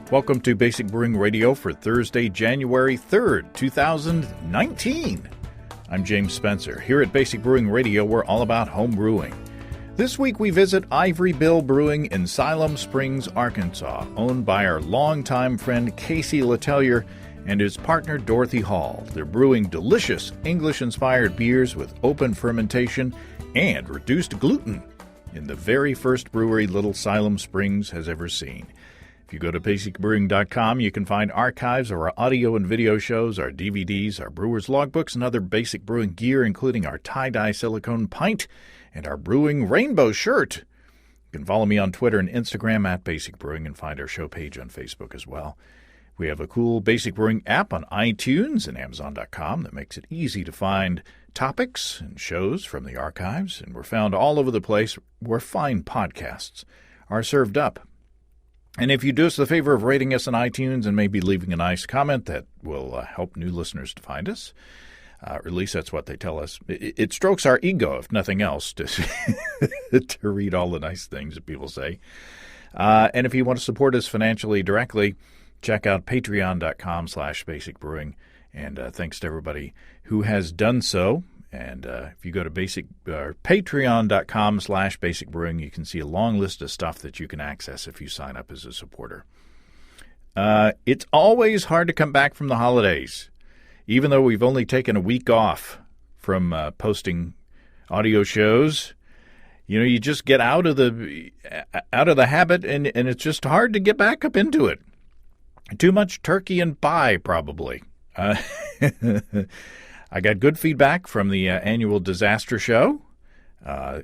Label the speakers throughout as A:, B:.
A: Welcome to Basic Brewing Radio for Thursday, January 3rd, 2019. I'm James Spencer. Here at Basic Brewing Radio, we're all about home brewing. This week we visit Ivory Bill Brewing in Siloam Springs, Arkansas, owned by our longtime friend Casey Letellier and his partner Dorothy Hall. They're brewing delicious English-inspired beers with open fermentation and reduced gluten in the very first brewery Little Siloam Springs has ever seen. If you go to basicbrewing.com, you can find archives of our audio and video shows, our DVDs, our brewer's logbooks, and other basic brewing gear, including our tie-dye silicone pint and our brewing rainbow shirt. You can follow me on Twitter and Instagram at Basic Brewing and find our show page on Facebook as well. We have a cool Basic Brewing app on iTunes and Amazon.com that makes it easy to find topics and shows from the archives, and we're found all over the place where fine podcasts are served up. And if you do us the favor of rating us on iTunes and maybe leaving a nice comment, that will help new listeners to find us. Or at least that's what they tell us. It strokes our ego, if nothing else, to read all the nice things that people say. And if you want to support us financially directly, check out patreon.com/basicbrewing. And thanks to everybody who has done so. And if you go to patreon.com/basicbrewing, you can see a long list of stuff that you can access if you sign up as a supporter. It's always hard to come back from the holidays, even though we've only taken a week off from posting audio shows. You know, you just get out of the habit, and it's just hard to get back up into it. Too much turkey and pie, probably. I got good feedback from the annual disaster show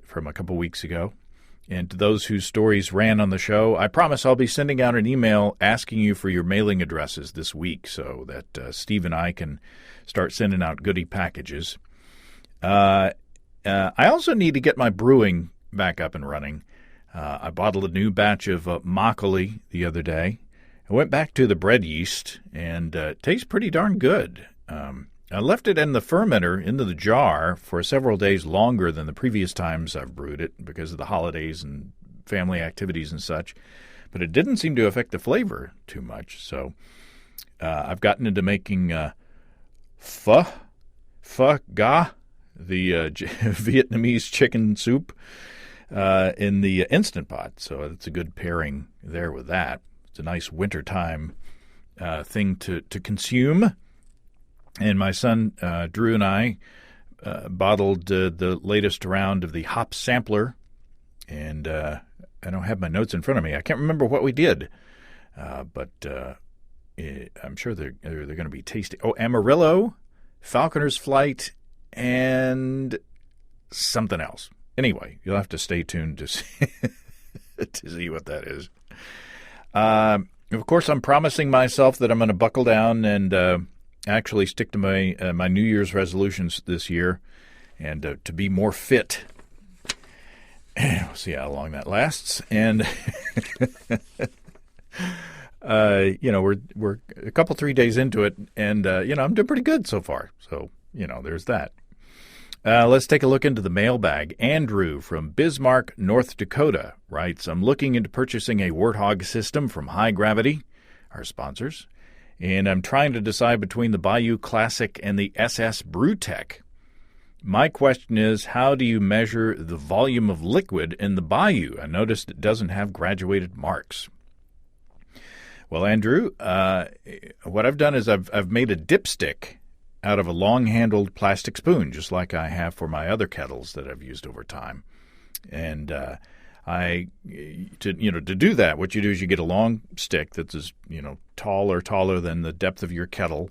A: from a couple weeks ago. And to those whose stories ran on the show, I promise I'll be sending out an email asking you for your mailing addresses this week so that Steve and I can start sending out goodie packages. I also need to get my brewing back up and running. I bottled a new batch of makgeolli the other day. I went back to the bread yeast, and it tastes pretty darn good. I left it in the fermenter, into the jar, for several days longer than the previous times I've brewed it because of the holidays and family activities and such. But it didn't seem to affect the flavor too much. So I've gotten into making pho ga, the Vietnamese chicken soup, in the Instant Pot. So it's a good pairing there with that. It's a nice wintertime thing to consume. And my son, Drew, and I bottled the latest round of the hop sampler. And I don't have my notes in front of me. I can't remember what we did. But I'm sure they're going to be tasty. Oh, Amarillo, Falconer's Flight, and something else. Anyway, you'll have to stay tuned to see, to see what that is. Of course, I'm promising myself that I'm going to buckle down and actually stick to my New Year's resolutions this year and to be more fit. We'll see how long that lasts. And we're a couple 3 days into it, and I'm doing pretty good so far. So there's that. Let's take a look into the mailbag. Andrew from Bismarck, North Dakota writes, I'm looking into purchasing a Warthog system from High Gravity, our sponsors, and I'm trying to decide between the Bayou Classic and the SS Brewtech. My question is, how do you measure the volume of liquid in the Bayou? I noticed it doesn't have graduated marks. Well, Andrew, what I've done is I've made a dipstick out of a long-handled plastic spoon, just like I have for my other kettles that I've used over time. And to do that, what you do is you get a long stick that's taller than the depth of your kettle,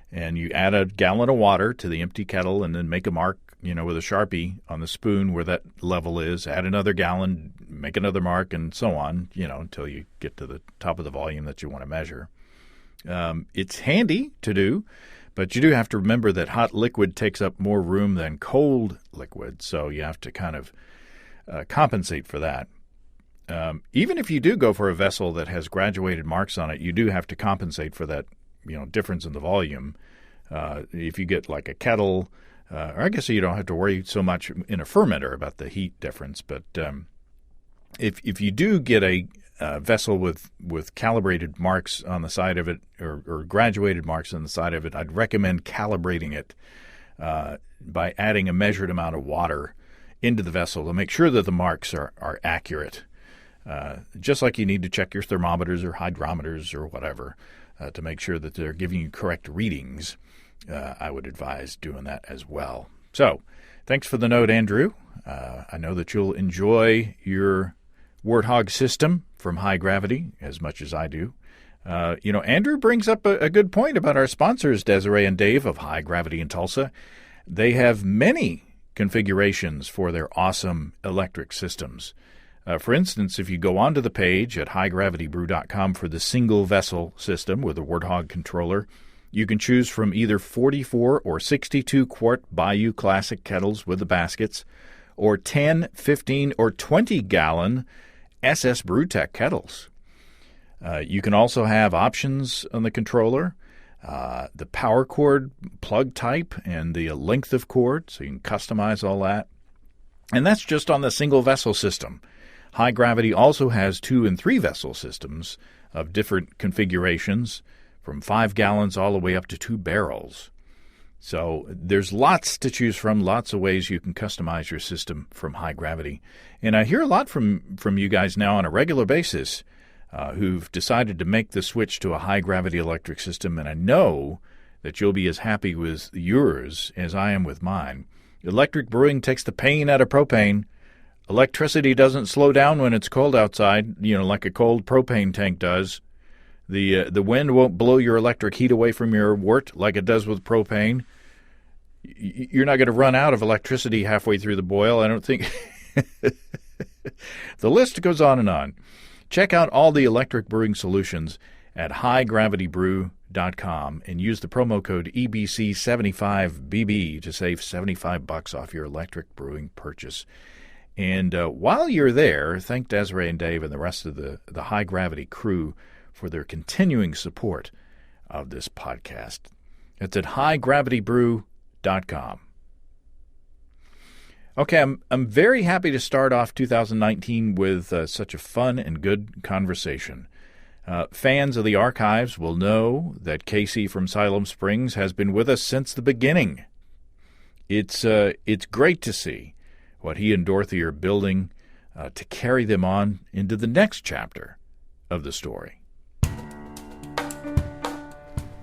A: and you add a gallon of water to the empty kettle, and then make a mark, with a Sharpie on the spoon where that level is. Add another gallon, make another mark, and so on, until you get to the top of the volume that you want to measure. It's handy to do, but you do have to remember that hot liquid takes up more room than cold liquid, so you have to kind of compensate for that. Even if you do go for a vessel that has graduated marks on it, you do have to compensate for that, difference in the volume. If you get like a kettle, or I guess you don't have to worry so much in a fermenter about the heat difference, but if you do get a vessel with calibrated marks on the side of it or graduated marks on the side of it, I'd recommend calibrating it by adding a measured amount of water into the vessel to make sure that the marks are accurate. Just like you need to check your thermometers or hydrometers or whatever to make sure that they're giving you correct readings, I would advise doing that as well. So thanks for the note, Andrew. I know that you'll enjoy your Warthog system from High Gravity as much as I do. Andrew brings up a good point about our sponsors, Desiree and Dave of High Gravity in Tulsa. They have many configurations for their awesome electric systems. For instance, if you go onto the page at highdgravitybrew.com for the single vessel system with a Warthog controller, you can choose from either 44 or 62 quart Bayou Classic kettles with the baskets, or 10, 15, or 20 gallon SS Brewtech kettles. You can also have options on the controller, the power cord plug type and the length of cord, so you can customize all that. And that's just on the single vessel system. High Gravity also has 2 and 3 vessel systems of different configurations, from 5 gallons all the way up to 2 barrels. So there's lots to choose from, lots of ways you can customize your system from High Gravity. And I hear a lot from you guys now on a regular basis who've decided to make the switch to a High Gravity electric system, and I know that you'll be as happy with yours as I am with mine. Electric brewing takes the pain out of propane. Electricity doesn't slow down when it's cold outside, like a cold propane tank does. The wind won't blow your electric heat away from your wort like it does with propane. You're not going to run out of electricity halfway through the boil, I don't think. The list goes on and on. Check out all the electric brewing solutions at highdgravitybrew.com and use the promo code EBC75BB to save $75 off your electric brewing purchase. And while you're there, thank Desiree and Dave and the rest of the High Gravity crew for their continuing support of this podcast. It's at highdgravitybrew.com. Okay, I'm very happy to start off 2019 with such a fun and good conversation. Fans of the archives will know that Casey from Siloam Springs has been with us since the beginning. It's great to see what he and Dorothy are building to carry them on into the next chapter of the story.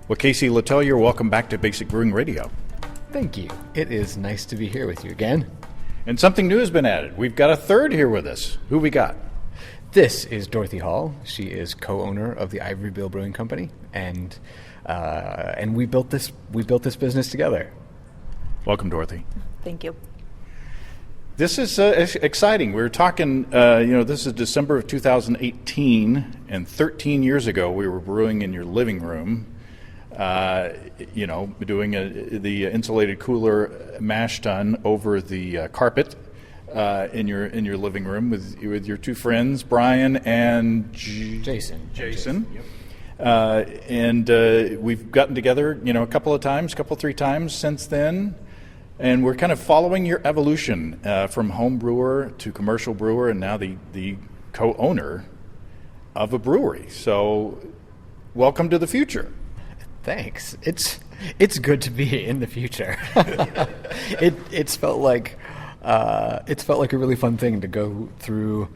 A: Well, Casey Letellier, welcome back to Basic Brewing Radio.
B: Thank you. It is nice to be here with you again.
A: And something new has been added. We've got a third here with us. Who we got?
B: This is Dorothy Hall. She is co-owner of the Ivory Bill Brewing Company, and we built this business together.
A: Welcome, Dorothy.
C: Thank you.
A: This is exciting. We were talking, this is December of 2018, and 13 years ago we were brewing in your living room, doing the insulated cooler mash tun over the carpet in your living room with your two friends, Brian and
B: Jason.
A: Yep. And we've gotten together, a couple, 3 times since then. And we're kind of following your evolution from home brewer to commercial brewer and now the co-owner of a brewery. So welcome to the future.
B: Thanks. It's good to be in the future. It's felt like a really fun thing to go through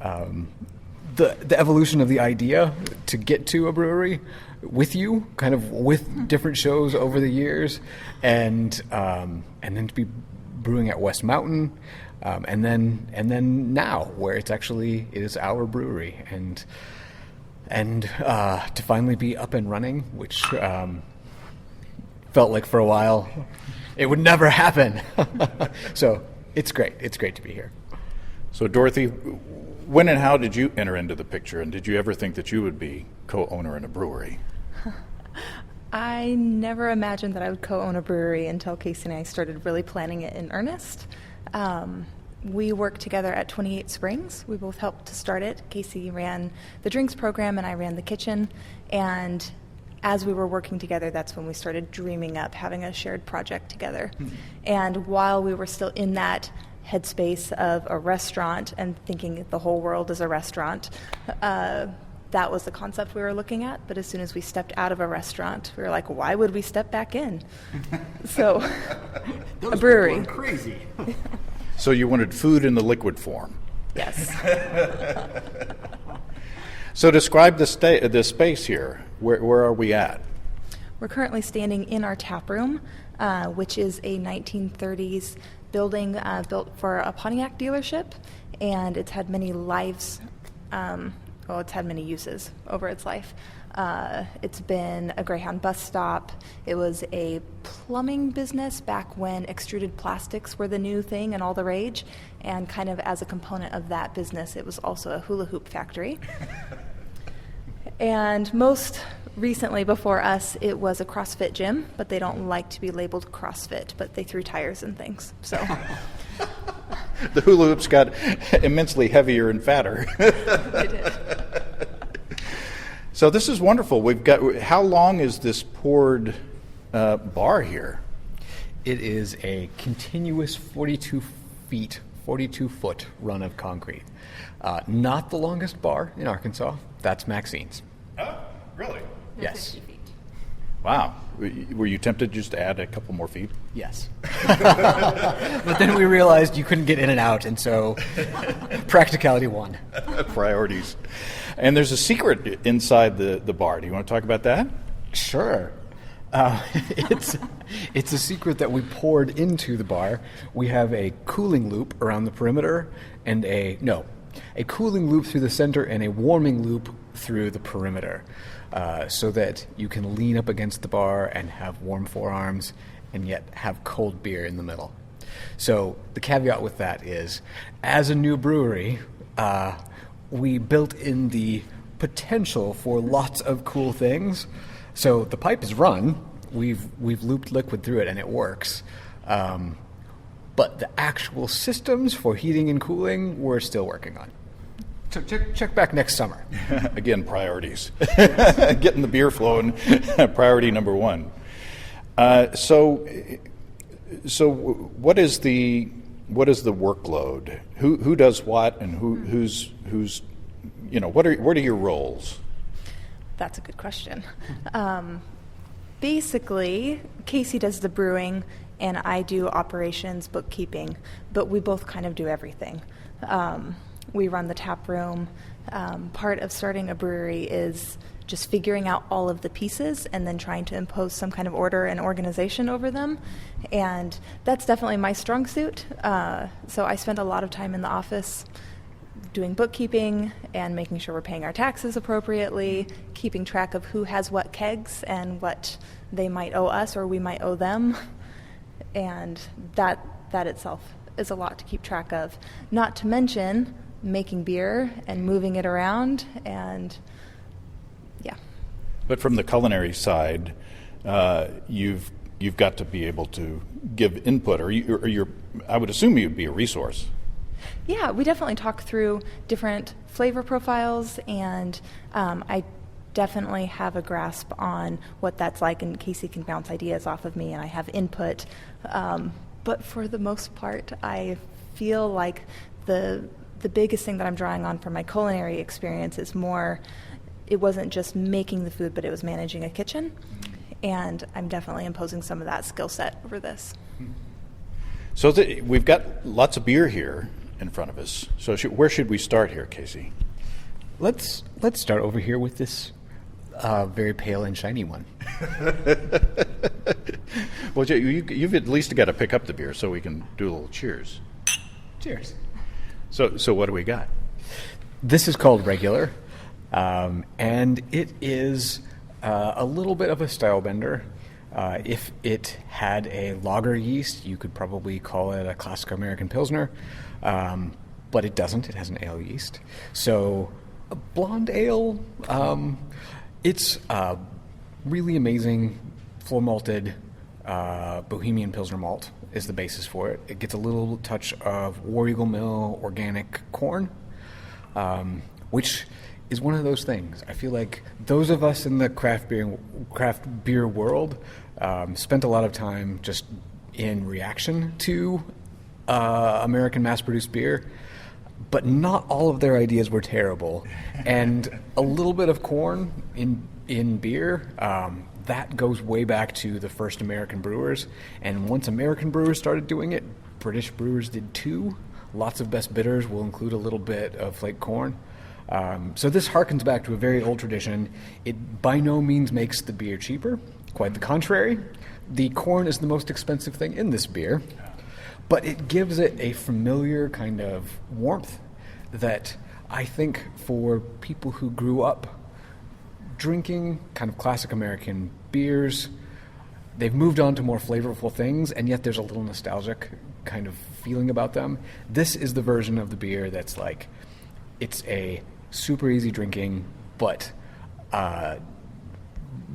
B: the evolution of the idea to get to a brewery with you, kind of with different shows over the years, and then to be brewing at West Mountain, and then now where it is our brewery, and to finally be up and running, which felt like for a while it would never happen. So it's great. It's great to be here.
A: So Dorothy, when and how did you enter into the picture, and did you ever think that you would be co-owner in a brewery?
C: I never imagined that I would co-own a brewery until Casey and I started really planning it in earnest. We worked together at 28 Springs. We both helped to start it. Casey ran the drinks program and I ran the kitchen. And as we were working together, that's when we started dreaming up having a shared project together. Mm-hmm. And while we were still in that headspace of a restaurant and thinking the whole world is a restaurant. That was the concept we were looking at, but as soon as we stepped out of a restaurant, we were like, why would we step back in? So, a brewery.
B: People are crazy.
A: So you wanted food in the liquid form.
C: Yes.
A: So describe the space here. Where are we at?
C: We're currently standing in our tap room, which is a 1930s building built for a Pontiac dealership, and it's had many lives. It's had many uses over its life. It's been a Greyhound bus stop. It was a plumbing business back when extruded plastics were the new thing and all the rage. And kind of as a component of that business, it was also a hula hoop factory. And most recently before us, it was a CrossFit gym, but they don't like to be labeled CrossFit, but they threw tires and things. So
A: the hula hoops got immensely heavier and fatter.
C: they did.
A: So this is wonderful. We've got. How long is this poured bar here?
B: It is a continuous 42-foot run of concrete. Not the longest bar in Arkansas. That's Maxine's.
A: Oh, really?
B: Yes.
C: 50 feet.
A: Wow. Were you tempted just to add a couple more feet?
B: Yes. But then we realized you couldn't get in and out, and so practicality won.
A: Priorities. And there's a secret inside the bar. Do you want to talk about that?
B: Sure. It's a secret that we poured into the bar. We have a cooling loop around the perimeter and a cooling loop through the center and a warming loop through the perimeter, so that you can lean up against the bar and have warm forearms and yet have cold beer in the middle. So the caveat with that is, as a new brewery, we built in the potential for lots of cool things. So the pipe is run. We've looped liquid through it, and it works. But the actual systems for heating and cooling, we're still working on. So check back next summer.
A: Again, priorities. Getting the beer flowing, priority number one. So what is the workload? Who does what, and who's what are your roles?
C: That's a good question. Basically, Casey does the brewing, and I do operations, bookkeeping, but we both kind of do everything. We run the tap room. Part of starting a brewery is just figuring out all of the pieces and then trying to impose some kind of order and organization over them. And that's definitely my strong suit. So I spend a lot of time in the office doing bookkeeping and making sure we're paying our taxes appropriately, keeping track of who has what kegs and what they might owe us or we might owe them. And that itself is a lot to keep track of. Not to mention making beer and moving it around, and yeah.
A: But from the culinary side, you've got to be able to give input, or you're. I would assume you'd be a resource.
C: Yeah, we definitely talk through different flavor profiles, and I definitely have a grasp on what that's like, and Casey can bounce ideas off of me, and I have input. But for the most part, I feel like the biggest thing that I'm drawing on from my culinary experience is more, it wasn't just making the food, but it was managing a kitchen. And I'm definitely imposing some of that skill set over this.
A: So we've got lots of beer here in front of us. So where should we start here, Casey?
B: Let's start over here with this very pale and shiny one.
A: Well, you've at least got to pick up the beer so we can do a little cheers.
B: Cheers.
A: So what do we got?
B: This is called Regular, and it is a little bit of a style bender. If it had a lager yeast, you could probably call it a classic American Pilsner, but it doesn't. It has an ale yeast. So a blonde ale, it's really amazing full malted Bohemian Pilsner malt is the basis for it. It gets a little touch of War Eagle Mill organic corn, which is one of those things. I feel like those of us in the craft beer world spent a lot of time just in reaction to American mass-produced beer, but not all of their ideas were terrible. And a little bit of corn in beer, that goes way back to the first American brewers. And once American brewers started doing it, British brewers did too. Lots of best bitters will include a little bit of flake corn. So this harkens back to a very old tradition. It by no means makes the beer cheaper. Quite the contrary. The corn is the most expensive thing in this beer, but it gives it a familiar kind of warmth that I think for people who grew up drinking kind of classic American beers, they've moved on to more flavorful things, and yet there's a little nostalgic kind of feeling about them. This is the version of the beer that's like, it's a super easy drinking, but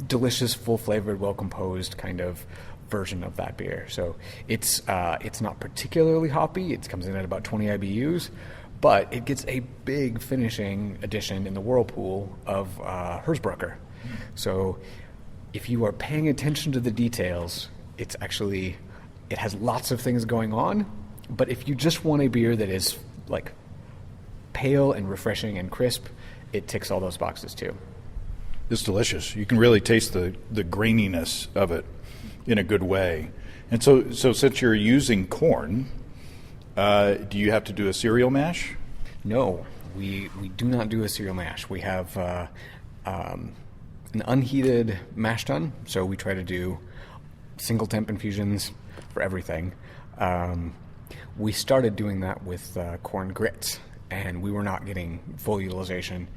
B: delicious, full-flavored, well-composed kind of version of that beer. So it's not particularly hoppy. It comes in at about 20 IBUs, but it gets a big finishing addition in the whirlpool of Hersbrucker. So if you are paying attention to the details, it has lots of things going on. But if you just want a beer that is like pale and refreshing and crisp, it ticks all those boxes too.
A: It's delicious. You can really taste the graininess of it in a good way. And so since you're using corn, do you have to do a cereal mash?
B: No, we do not do a cereal mash. We have an unheated mash tun, so we try to do single temp infusions for everything. We started doing that with corn grits, and we were not getting full utilization.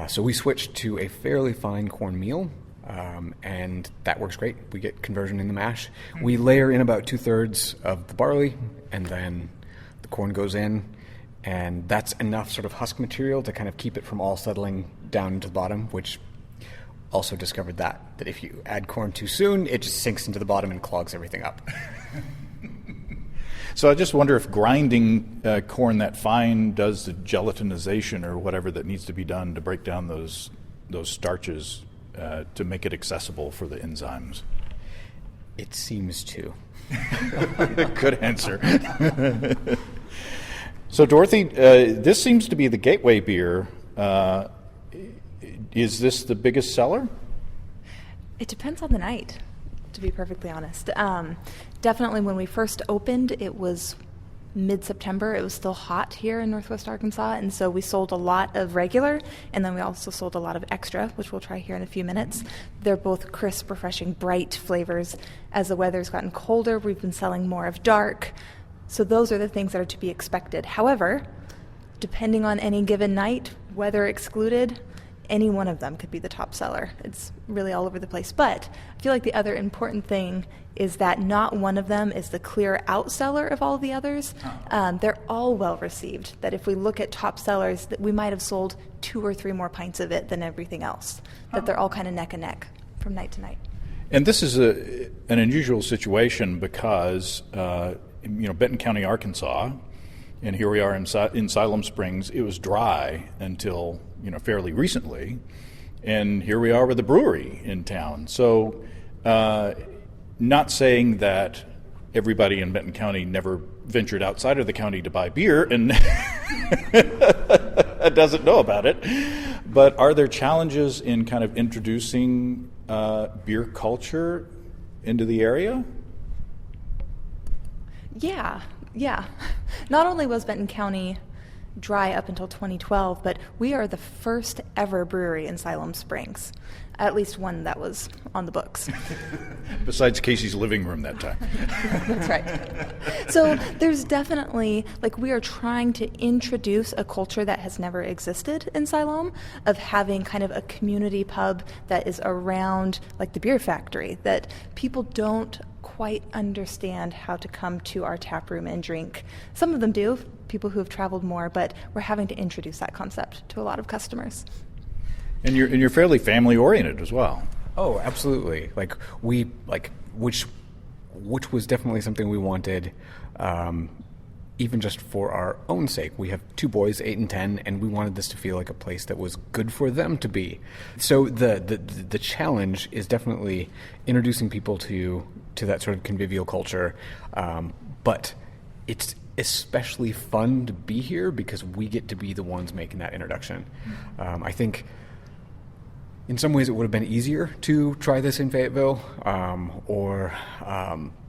B: So we switched to a fairly fine corn meal, and that works great. We get conversion in the mash. We layer in about 2/3 of the barley, and then the corn goes in, and that's enough sort of husk material to kind of keep it from all settling down into the bottom, which also discovered that if you add corn too soon, it just sinks into the bottom and clogs everything up.
A: So I just wonder if grinding corn that fine does the gelatinization or whatever that needs to be done to break down those starches to make it accessible for the enzymes.
B: It seems to.
A: Good answer. So Dorothy, this seems to be the gateway beer. Is this the biggest seller?
C: It depends on the night, to be perfectly honest. Definitely when we first opened, it was mid-September. It was still hot here in Northwest Arkansas, and so we sold a lot of regular, and then we also sold a lot of extra, which we'll try here in a few minutes. They're both crisp, refreshing, bright flavors. As the weather's gotten colder, we've been selling more of dark. So those are the things that are to be expected. However, depending on any given night, weather excluded, any one of them could be the top seller. It's really all over the place. But I feel like the other important thing is that not one of them is the clear outseller of all the others. They're all well received. That if we look at top sellers, that we might have sold 2 or 3 more pints of it than everything else. That they're all kind of neck and neck from night to night.
A: And this is an unusual situation because Benton County, Arkansas, and here we are in Siloam Springs. It was dry until fairly recently, and here we are with a brewery in town. So, not saying that everybody in Benton County never ventured outside of the county to buy beer and doesn't know about it, but are there challenges in kind of introducing beer culture into the area?
C: Yeah. Not only was Benton County dry up until 2012, but we are the first ever brewery in Siloam Springs, at least one that was on the books.
A: Besides Casey's living room that time.
C: That's right. So there's definitely, we are trying to introduce a culture that has never existed in Siloam, of having kind of a community pub that is around, the beer factory, that people don't quite understand how to come to our tap room and drink. Some of them do, people who have traveled more, but we're having to introduce that concept to a lot of customers.
A: And you're fairly family oriented as well.
B: Oh, absolutely. Which was definitely something we wanted, even just for our own sake. We have 2 boys, 8 and 10, and we wanted this to feel like a place that was good for them to be. So the challenge is definitely introducing people to that sort of convivial culture, but it's especially fun to be here because we get to be the ones making that introduction. I think in some ways it would have been easier to try this in Fayetteville or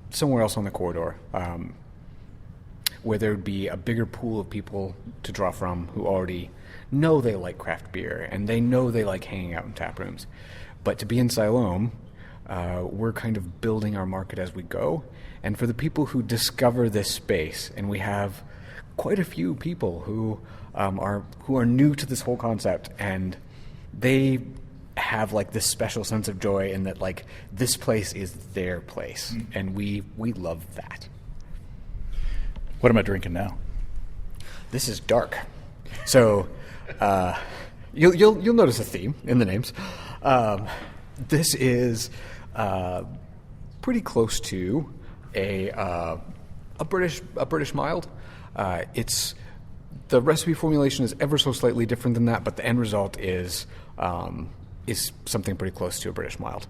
B: somewhere else on the corridor, where there would be a bigger pool of people to draw from who already know they like craft beer and they know they like hanging out in tap rooms. But to be in Siloam, we're kind of building our market as we go. And for the people who discover this space, and we have quite a few people who are new to this whole concept, and they have like this special sense of joy in that like this place is their place, and we love that.
A: What am I drinking now?
B: This is dark, so you'll notice a theme in the names. This is pretty close to a British mild. It's the recipe formulation is ever so slightly different than that, but the end result is something pretty close to a British mild,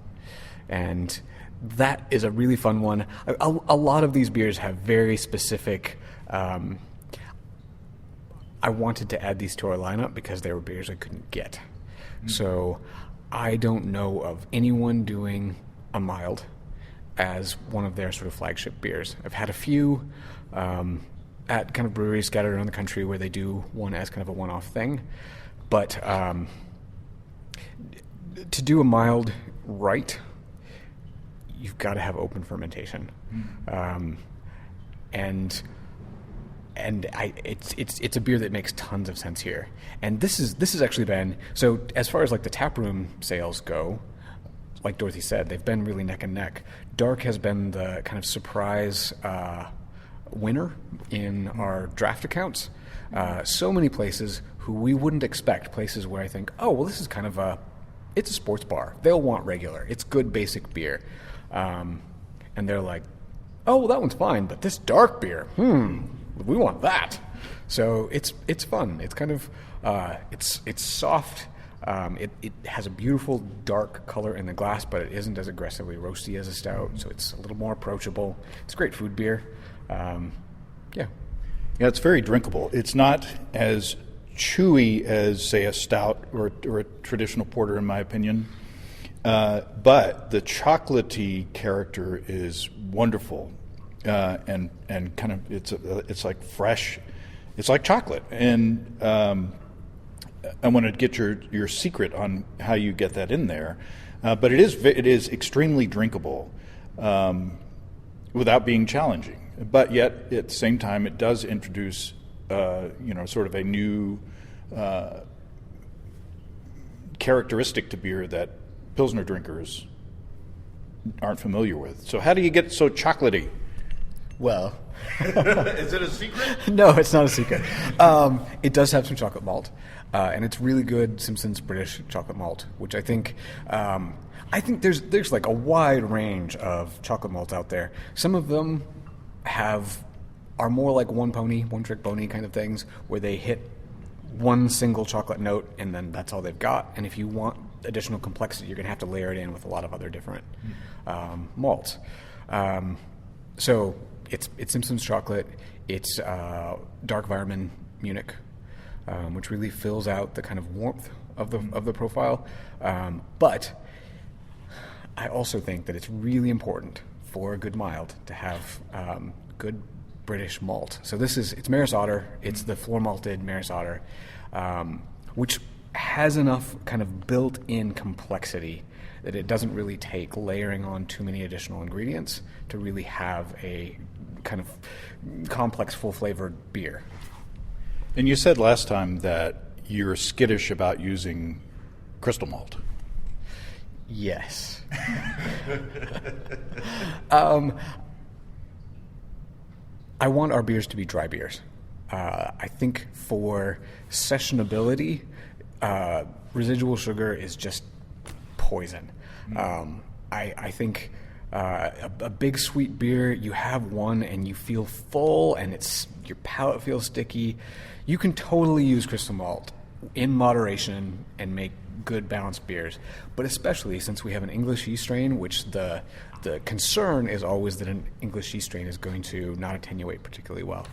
B: and that is a really fun one. A lot of these beers have very specific. I wanted to add these to our lineup because they were beers I couldn't get. So I don't know of anyone doing a mild as one of their sort of flagship beers. I've had a few at kind of breweries scattered around the country where they do one as kind of a one-off thing. But to do a mild right, you've got to have open fermentation. It's a beer that makes tons of sense here. And this has actually been, so as far as like the taproom sales go, like Dorothy said, they've been really neck and neck. Dark has been the kind of surprise winner in our draft accounts. So many places who we wouldn't expect, places where I think, oh, well, this is kind of it's a sports bar. They'll want regular. It's good basic beer. And they're like, oh, well, that one's fine, but this dark beer, we want that. So it's fun. It's kind of it's soft. It has a beautiful dark color in the glass, but it isn't as aggressively roasty as a stout, so it's a little more approachable. It's great food beer. Yeah,
A: it's very drinkable. It's not as chewy as, say, a stout or a traditional porter, in my opinion. But the chocolatey character is wonderful, and kind of it's like fresh. It's like chocolate, and I want to get your secret on how you get that in there. But it is extremely drinkable without being challenging. But yet, at the same time, it does introduce sort of a new characteristic to beer that Pilsner drinkers aren't familiar with. So how do you get so chocolatey?
B: Well,
A: is it a secret?
B: No, it's not a secret. It does have some chocolate malt, and it's really good Simpson's British chocolate malt, which I think there's like a wide range of chocolate malts out there. Some of them are more like one trick pony kind of things, where they hit one single chocolate note and then that's all they've got. And if you want additional complexity, you're going to have to layer it in with a lot of other different malts. So it's Simpson's chocolate. It's Dark Weirmann Munich, which really fills out the kind of warmth of the profile. But I also think that it's really important for a good mild to have good British malt. So it's Maris Otter. It's the floor malted Maris Otter, which has enough kind of built-in complexity that it doesn't really take layering on too many additional ingredients to really have a kind of complex, full-flavored beer.
A: And you said last time that you're skittish about using crystal malt.
B: Yes. I want our beers to be dry beers. I think for sessionability, residual sugar is just poison. I think a big sweet beer, you have one and you feel full and your palate feels sticky. You can totally use crystal malt in moderation and make good balanced beers. But especially since we have an English yeast strain, which the concern is always that an English yeast strain is going to not attenuate particularly well.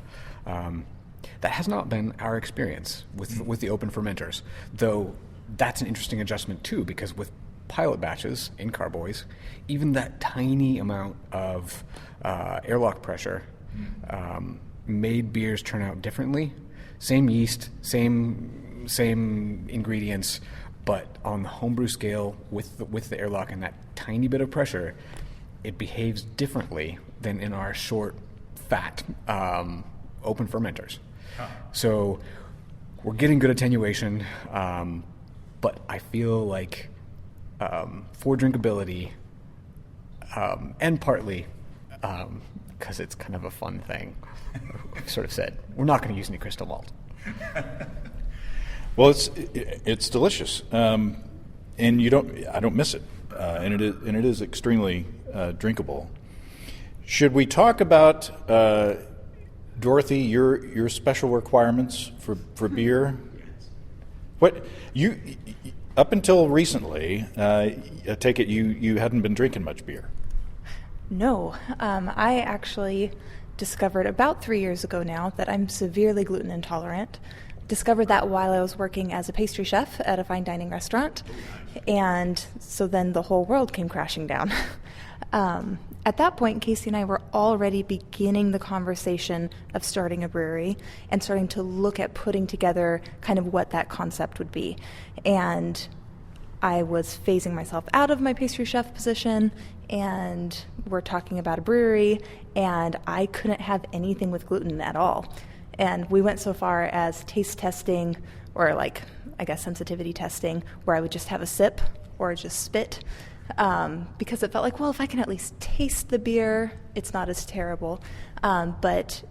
B: That has not been our experience with the open fermenters, though that's an interesting adjustment too, because with pilot batches in carboys, even that tiny amount of airlock pressure made beers turn out differently. Same yeast, same ingredients, but on the homebrew scale with the airlock and that tiny bit of pressure, it behaves differently than in our short, fat open fermenters. So we're getting good attenuation, but I feel like for drinkability, and partly because it's kind of a fun thing, I've sort of said, we're not going to use any crystal malt.
A: Well, it's delicious, and I don't miss it, and it is extremely drinkable. Should we talk about Dorothy, your special requirements for beer? What you up until recently, I take it you hadn't been drinking much beer.
C: No, I actually discovered about 3 years ago now that I'm severely gluten intolerant. Discovered that while I was working as a pastry chef at a fine dining restaurant, and so then the whole world came crashing down. At that point, Casey and I were already beginning the conversation of starting a brewery and starting to look at putting together kind of what that concept would be. And I was phasing myself out of my pastry chef position, and we're talking about a brewery, and I couldn't have anything with gluten at all. And we went so far as taste testing, or sensitivity testing, where I would just have a sip or just spit. Because it felt like, well, if I can at least taste the beer, it's not as terrible. But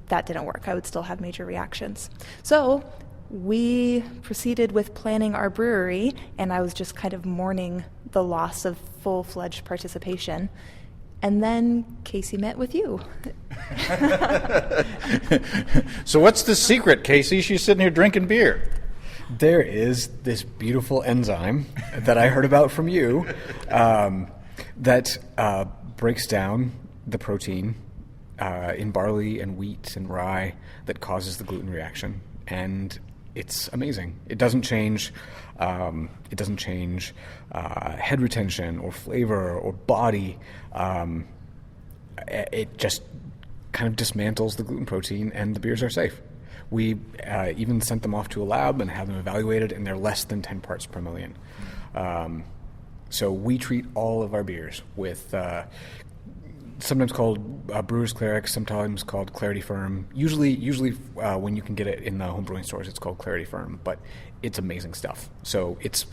C: that didn't work. I would still have major reactions. So we proceeded with planning our brewery, and I was just kind of mourning the loss of full-fledged participation. And then Casey met with you.
A: So what's the secret, Casey? She's sitting here drinking beer.
B: There is this beautiful enzyme that I heard about from you that breaks down the protein in barley and wheat and rye that causes the gluten reaction, and it's amazing. It doesn't change. Head retention or flavor or body. It just kind of dismantles the gluten protein, and the beers are safe. We even sent them off to a lab and had them evaluated, and they're less than 10 parts per million. So we treat all of our beers with sometimes called Brewer's Cleric, sometimes called Clarity Firm. Usually when you can get it in the home brewing stores, it's called Clarity Firm, but it's amazing stuff. So it's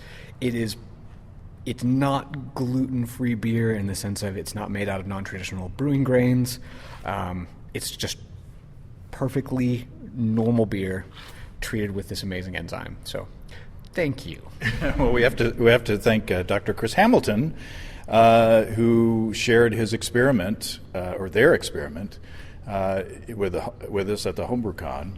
B: not gluten-free beer in the sense of it's not made out of non-traditional brewing grains. It's just perfectly normal beer treated with this amazing enzyme. So thank you.
A: Well, we have to thank Dr. Chris Hamilton, who shared his experiment or their experiment with us at the HomebrewCon,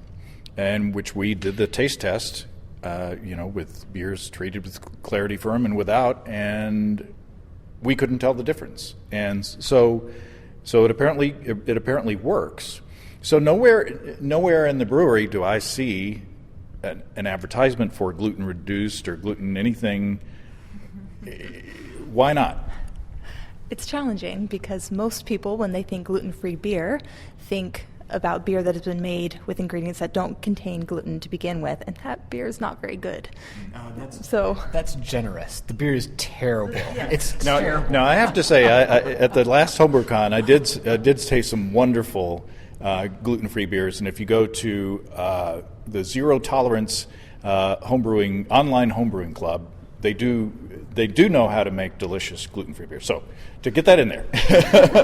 A: and which we did the taste test, with beers treated with Clarity Firm and without, and we couldn't tell the difference. And so it apparently works. So nowhere in the brewery do I see an advertisement for gluten-reduced or gluten anything. Why not?
C: It's challenging because most people, when they think gluten-free beer, think about beer that has been made with ingredients that don't contain gluten to begin with, and that beer is not very good.
B: That's generous. The beer is terrible. It's terrible.
A: Now, I have to say, at the last HomebrewCon, I did taste some wonderful gluten-free beers, and if you go to the Zero Tolerance online homebrewing club, they do know how to make delicious gluten-free beer. So to get that in there,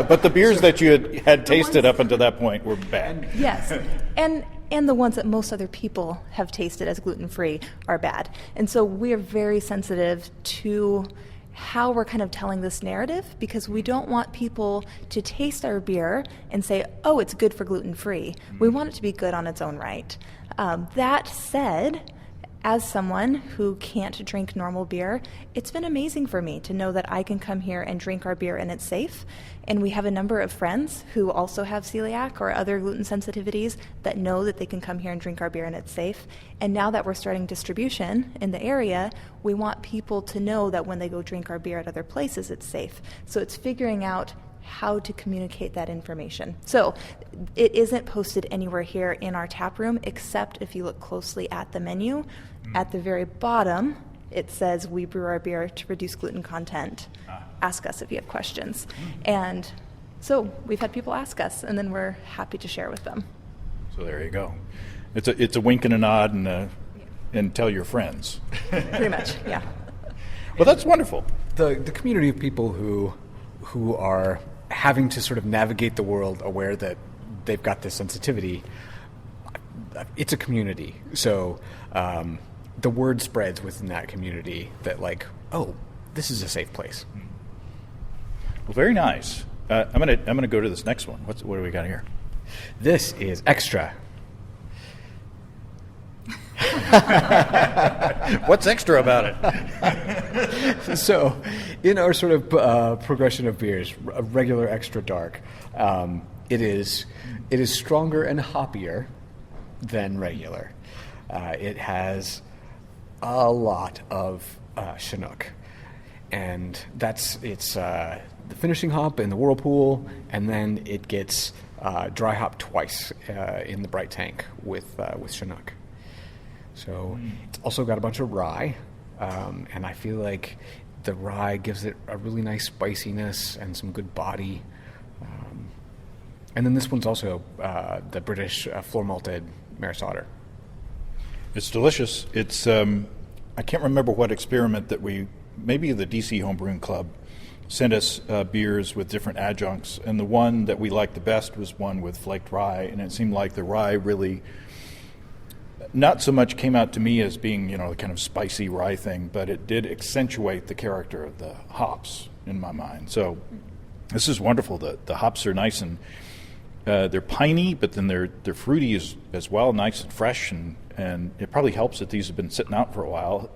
A: but the beers that you had tasted up until that point were bad.
C: Yes, and the ones that most other people have tasted as gluten-free are bad, and so we are very sensitive to how we're kind of telling this narrative, because we don't want people to taste our beer and say, oh, it's good for gluten-free. We want it to be good on its own right. That said, as someone who can't drink normal beer, it's been amazing for me to know that I can come here and drink our beer and it's safe. And we have a number of friends who also have celiac or other gluten sensitivities that know that they can come here and drink our beer and it's safe. And now that we're starting distribution in the area, we want people to know that when they go drink our beer at other places, it's safe. So it's figuring out how to communicate that information. So it isn't posted anywhere here in our tap room, except if you look closely at the menu. At the very bottom, it says, "We brew our beer to reduce gluten content. Ask us if you have questions." And so we've had people ask us, and then we're happy to share with them.
A: So there you go. It's a wink and a nod and tell your friends.
C: Pretty much, yeah.
A: Well, that's wonderful.
B: The community of people who are having to sort of navigate the world aware that they've got this sensitivity, it's a community. So the word spreads within that community that, like, oh, this is a safe place.
A: Well, very nice. I'm gonna go to this next one. What do we got here?
B: This is extra.
A: What's extra about it?
B: So, in our sort of progression of beers, a regular extra dark, it is stronger and hoppier than regular. It has a lot of Chinook, and it's the finishing hop in the whirlpool, and then it gets dry hop twice in the bright tank with Chinook. So it's also got a bunch of rye, and I feel like the rye gives it a really nice spiciness and some good body. And then this one's also the British floor malted Maris Otter.
A: It's delicious. It's I can't remember what experiment that maybe the DC Homebrewing Club sent us beers with different adjuncts, and the one that we liked the best was one with flaked rye, and it seemed like the rye really not so much came out to me as being, the kind of spicy rye thing, but it did accentuate the character of the hops in my mind. So this is wonderful. The hops are nice and they're piney, but then they're fruity as well, nice and fresh, and it probably helps that these have been sitting out for a while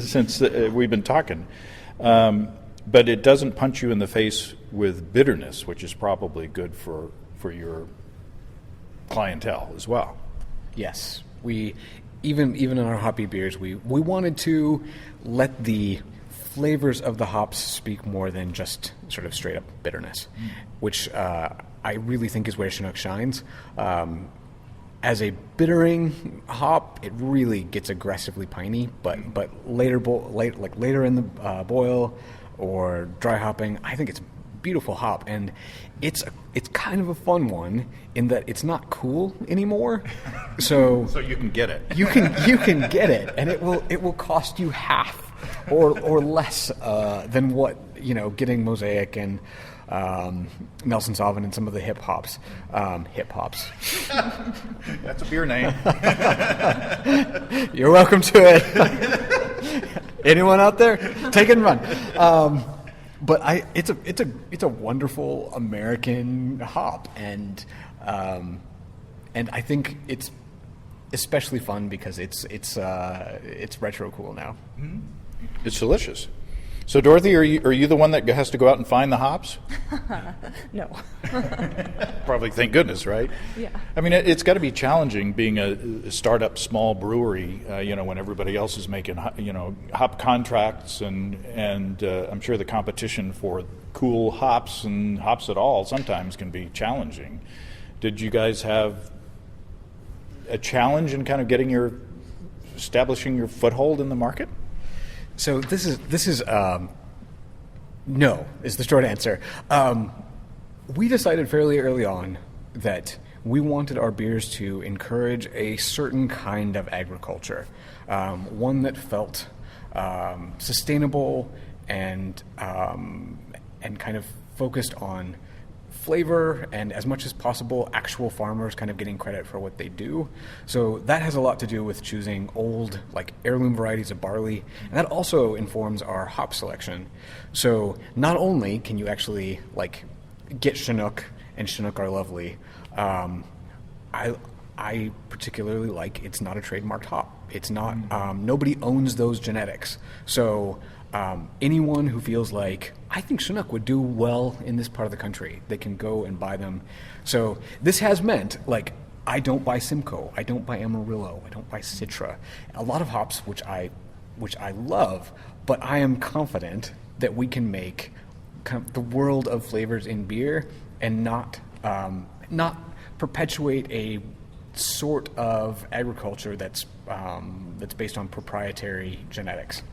A: since we've been talking. But it doesn't punch you in the face with bitterness, which is probably good for your clientele as well.
B: Yes. We even in our hoppy beers, we wanted to let the flavors of the hops speak more than just sort of straight up bitterness, which I really think is where Chinook shines. As a bittering hop, it really gets aggressively piney, but later in the boil or dry hopping, I think it's a beautiful hop, and it's kind of a fun one in that it's not cool anymore. So
A: you can get it.
B: You can get it, and it will cost you half or less than what getting Mosaic and Nelson Sauvin and some of the hip hops.
A: That's a beer name.
B: You're welcome to it. Anyone out there? Take it and run. But it's a wonderful American hop, and I think it's especially fun because it's retro cool now.
A: Mm-hmm. It's delicious. So, Dorothy, are you the one that has to go out and find the hops?
C: No.
A: Probably, thank goodness, right?
C: Yeah.
A: I mean, it's got to be challenging being a startup small brewery, when everybody else is making, hop contracts, and I'm sure the competition for cool hops and hops at all sometimes can be challenging. Did you guys have a challenge in kind of establishing your foothold in the market?
B: So this is no is the short answer. We decided fairly early on that we wanted our beers to encourage a certain kind of agriculture, one that felt sustainable and kind of focused on flavor and, as much as possible, actual farmers kind of getting credit for what they do. So that has a lot to do with choosing old, heirloom varieties of barley, and that also informs our hop selection. So not only can you actually get Chinook, and Chinook are lovely, I particularly it's not a trademarked hop. It's not. Nobody owns those genetics. So anyone who feels like, I think Chinook would do well in this part of the country, they can go and buy them. So this has meant, like, I don't buy Simcoe, I don't buy Amarillo, I don't buy Citra. A lot of hops which I love, but I am confident that we can make kind of the world of flavors in beer and not perpetuate a sort of agriculture that's based on proprietary genetics.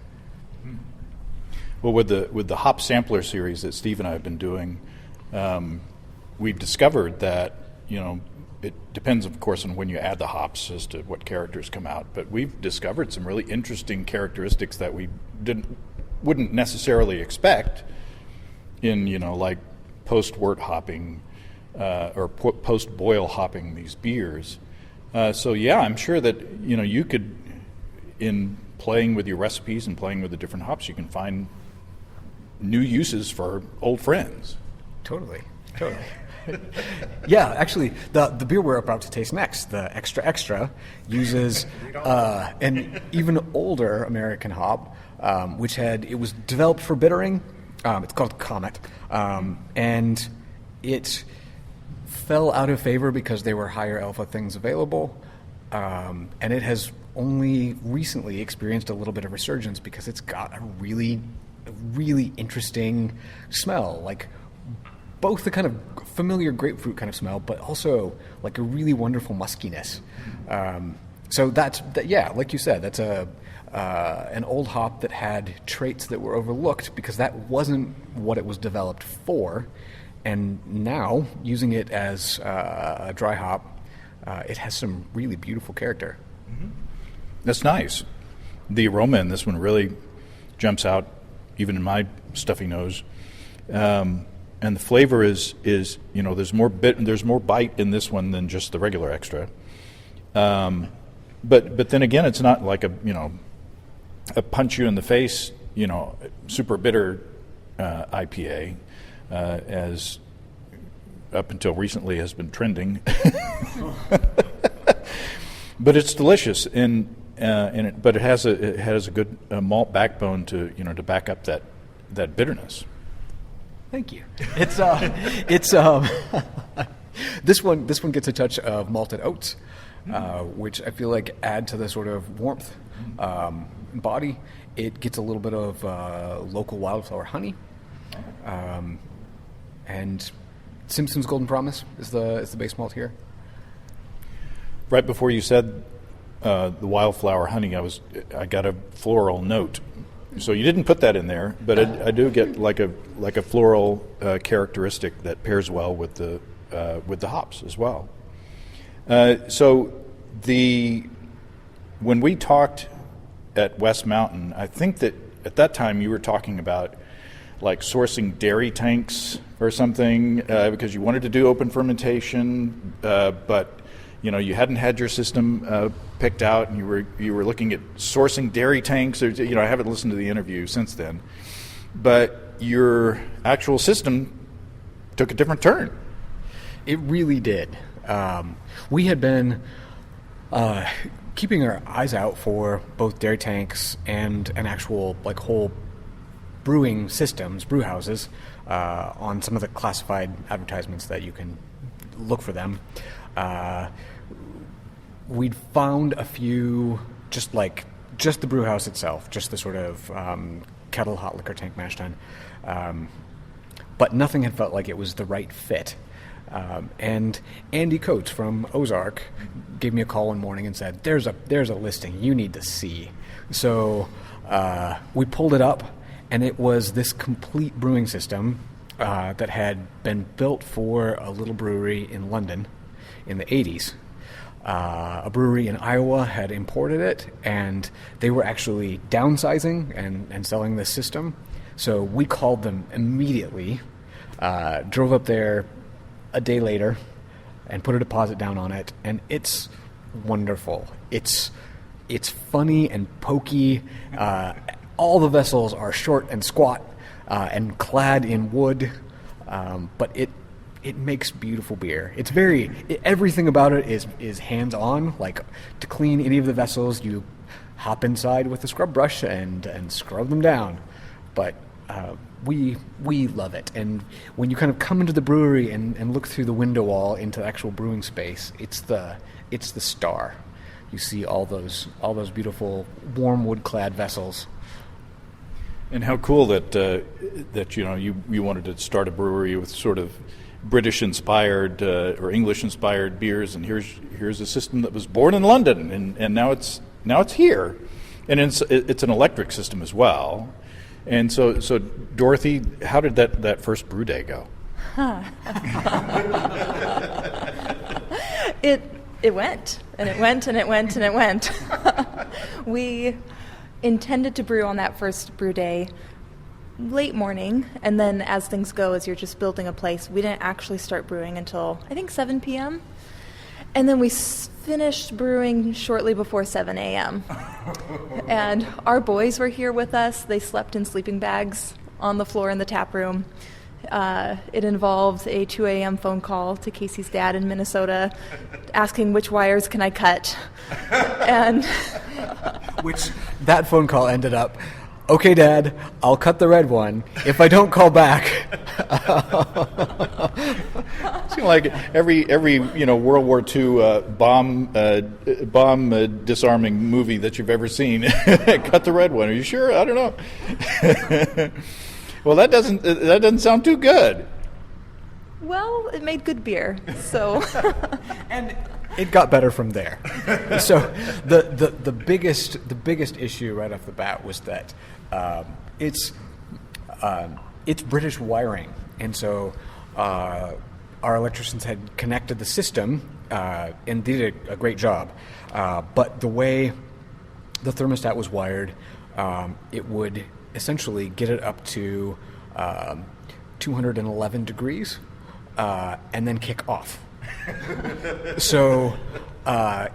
A: Well, with the hop sampler series that Steve and I have been doing, we've discovered that, it depends, of course, on when you add the hops as to what characters come out. But we've discovered some really interesting characteristics that we wouldn't necessarily expect in, like post-wort hopping or post-boil hopping these beers. So I'm sure that you could, in playing with your recipes and playing with the different hops, you can find new uses for old friends.
B: Totally. Yeah, actually, the beer we're about to taste next, the Extra Extra, uses an even older American hop, it was developed for bittering. It's called Comet, and it fell out of favor because there were higher alpha things available, and it has only recently experienced a little bit of resurgence because it's got a really interesting smell, like both the kind of familiar grapefruit kind of smell, but also like a really wonderful muskiness. So like you said, that's an old hop that had traits that were overlooked because that wasn't what it was developed for. And now, using it as a dry hop, it has some really beautiful character.
A: Mm-hmm. That's nice. The aroma in this one really jumps out, even in my stuffy nose. And the flavor is there's more bite in this one than just the regular Extra. But then again, it's not like a punch you in the face, super bitter IPA, as up until recently has been trending. But it's delicious, but it has a good malt backbone to back up that bitterness.
B: Thank you. It's this one gets a touch of malted oats, which I feel like add to the sort of warmth body. It gets a little bit of local wildflower honey, and Simpson's Golden Promise is the base malt here.
A: Right before you said the wildflower honey, I got a floral note. So you didn't put that in there, but I do get like a floral characteristic that pairs well with the hops as well. So when we talked at West Mountain, I think that at that time you were talking about like sourcing dairy tanks or something because you wanted to do open fermentation, but you hadn't had your system picked out, and you were looking at sourcing dairy tanks. I haven't listened to the interview since then, but your actual system took a different turn.
B: It really did. We had been keeping our eyes out for both dairy tanks and an actual whole brewing systems, brew houses, on some of the classified advertisements that you can look for them. We'd found a few, just the brew house itself, just the sort of kettle hot liquor tank mash tun, but nothing had felt like it was the right fit. And Andy Coates from Ozark gave me a call one morning and said, "There's a listing you need to see." So we pulled it up, and it was this complete brewing system that had been built for a little brewery in London in the 80s. A brewery in Iowa had imported it, and they were actually downsizing and selling this system. So we called them immediately, drove up there a day later, and put a deposit down on it, and it's wonderful. It's funny and pokey. All the vessels are short and squat and clad in wood, but it makes beautiful beer. Everything about it is hands-on. Like, to clean any of the vessels, you hop inside with a scrub brush and scrub them down. But we love it. And when you kind of come into the brewery and look through the window wall into the actual brewing space, it's the star. You see all those beautiful warm wood-clad vessels.
A: And how cool that you wanted to start a brewery with sort of British-inspired or English-inspired beers, and here's a system that was born in London, and now it's here, and it's an electric system as well. And so Dorothy, how did that first brew day go?
C: It went, and it went, and it went, and it went. We intended to brew on that first brew day late morning, and then as things go, as you're just building a place, we didn't actually start brewing until, I think, 7 p.m., and then we finished brewing shortly before 7 a.m. And our boys were here with us. They slept in sleeping bags on the floor in the tap room. It involved a 2 a.m. phone call to Casey's dad in Minnesota asking which wires can I cut. And
B: which that phone call ended up, okay, Dad, I'll cut the red one. If I don't call back.
A: Seems like every World War II bomb disarming movie that you've ever seen. Cut the red one. Are you sure? I don't know. Well, that doesn't sound too good.
C: Well, it made good beer, so.
B: And it got better from there. So the biggest issue right off the bat was that it's British wiring, and so our electricians had connected the system and did a great job. But the way the thermostat was wired, it would essentially get it up to 211 degrees and then kick off. So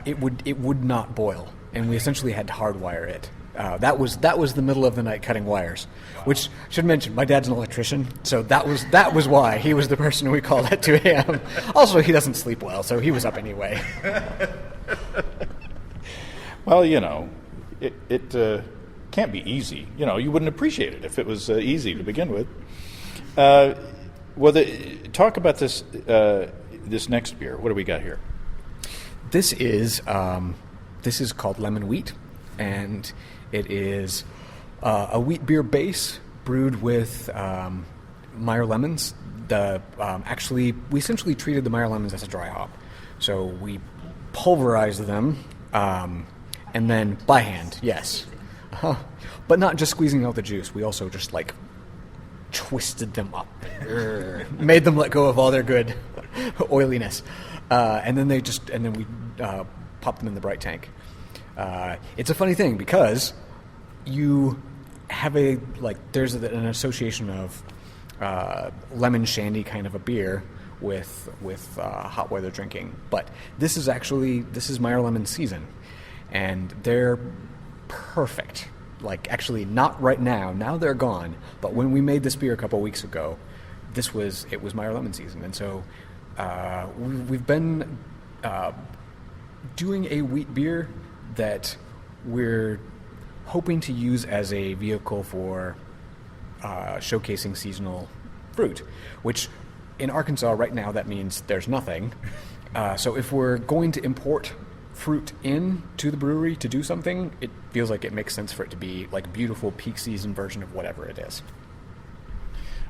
B: it would not boil, and we essentially had to hardwire it. That was the middle of the night cutting wires, which I should mention, my dad's an electrician, so that was why he was the person we called at 2 a.m. Also, he doesn't sleep well, so he was up anyway.
A: Well, it can't be easy. You wouldn't appreciate it if it was easy to begin with. Talk about this next beer. What do we got here?
B: This is called Lemon Wheat, and it is a wheat beer base brewed with Meyer lemons. We essentially treated the Meyer lemons as a dry hop, so we pulverized them and then by hand, yes. But not just squeezing out the juice. We also just twisted them up, made them let go of all their good oiliness, and then we popped them in the bright tank. It's a funny thing because you have there's an association of lemon shandy kind of a beer with hot weather drinking, but this is Meyer lemon season, and they're perfect. Actually, not right now. Now they're gone. But when we made this beer a couple weeks ago, it was Meyer lemon season, and so we've been doing a wheat beer that we're hoping to use as a vehicle for showcasing seasonal fruit, which in Arkansas right now that means there's nothing. So if we're going to import fruit in to the brewery to do something, it feels like it makes sense for it to be a beautiful peak season version of whatever it is.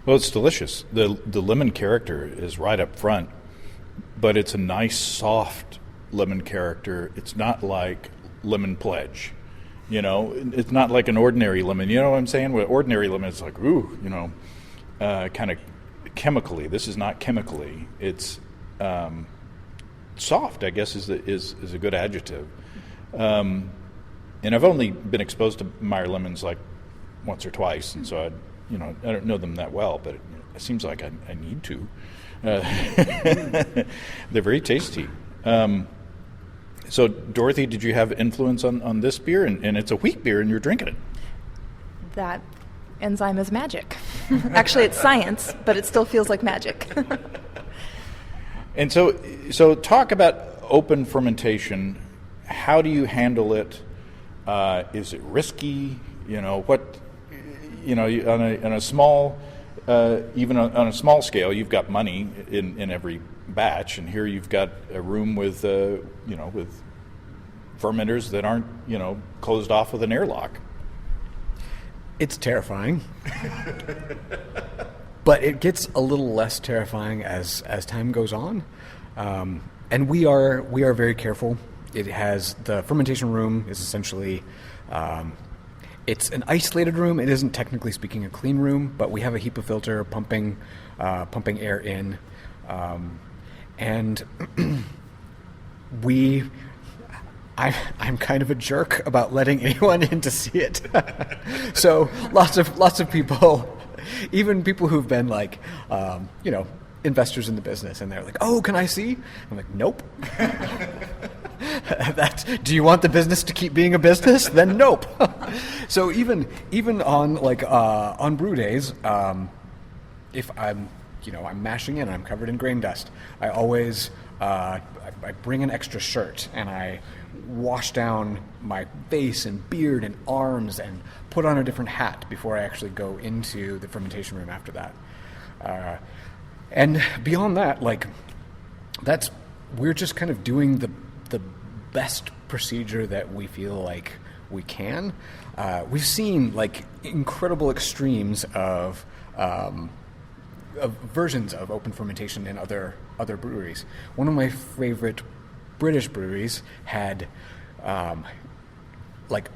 A: Well, it's delicious. The lemon character is right up front, but it's a nice soft lemon character. It's not like Lemon Pledge, it's not like an ordinary lemon. You know what I'm saying? With ordinary lemon, it's like, ooh, kind of chemically. This is not chemically. It's soft, I guess, is a good adjective. And I've only been exposed to Meyer lemons once or twice, and so I don't know them that well, but it seems like I need to. They're very tasty. So, Dorothy, did you have influence on this beer? And it's a wheat beer, and you're drinking it.
C: That enzyme is magic. Actually, it's science, but it still feels like magic.
A: And so talk about open fermentation. How do you handle it? Is it risky? What? On a small, even on a small scale, you've got money in every batch, and here you've got a room with with fermenters that aren't closed off with an airlock.
B: It's terrifying. But it gets a little less terrifying as time goes on. And we are very careful. It has, the fermentation room is essentially, it's an isolated room. It isn't technically speaking a clean room, but we have a HEPA filter pumping air in. And I'm kind of a jerk about letting anyone in to see it. So lots of people, even people who've been like, investors in the business, and they're like, "Oh, can I see?" I'm like, "Nope." Do you want the business to keep being a business? Then nope. So even on on brew days, if I'm mashing in, I'm covered in grain dust, I always I bring an extra shirt and I wash down my face and beard and arms and put on a different hat before I actually go into the fermentation room after that. And beyond that, we're just kind of doing the best procedure that we feel like we can. We've seen incredible extremes of versions of open fermentation in other breweries. One of my favorite British breweries had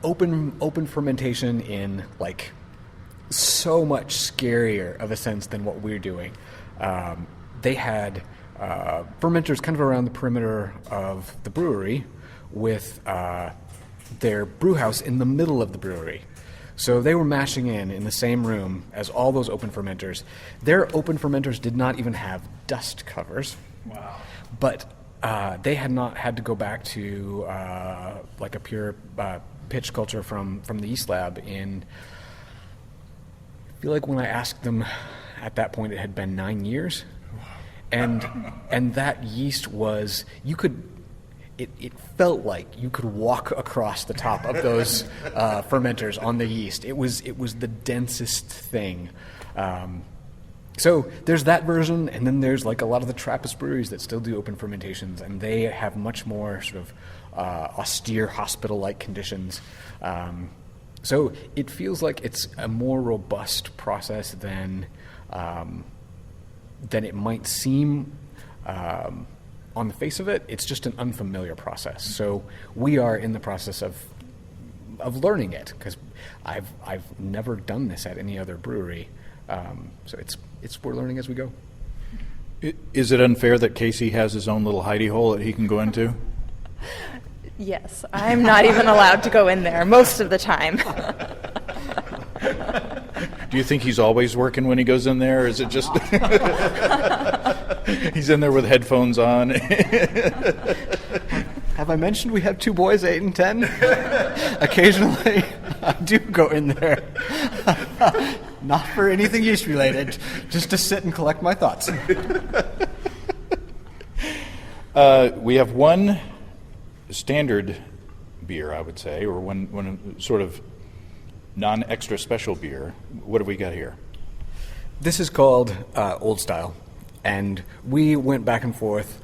B: open fermentation in so much scarier of a sense than what we're doing. They had fermenters kind of around the perimeter of the brewery with their brew house in the middle of the brewery. So they were mashing in the same room as all those open fermenters. Their open fermenters did not even have dust covers.
A: Wow.
B: But they had not had to go back to a pure pitch culture from the yeast lab in, I feel like when I asked them at that point, it had been 9 years. And that yeast was, it felt like you could walk across the top of those fermenters on the yeast. It was the densest thing. So there's that version, and then there's a lot of the Trappist breweries that still do open fermentations, and they have much more sort of austere hospital-like conditions. So it feels like it's a more robust process than it might seem on the face of it. It's just an unfamiliar process. So we are in the process of learning it, because I've never done this at any other brewery. So we're learning as we go.
A: Is it unfair that Casey has his own little hidey hole that he can go into?
C: Yes, I'm not even allowed to go in there most of the time.
A: Do you think he's always working when he goes in there, or is it just he's in there with headphones on?
B: Have I mentioned we have two boys, 8 and 10? Occasionally, I do go in there. Not for anything yeast related, just to sit and collect my thoughts.
A: We have one standard beer, I would say, or one sort of non-extra special beer. What have we got here?
B: This is called Old Style, and we went back and forth.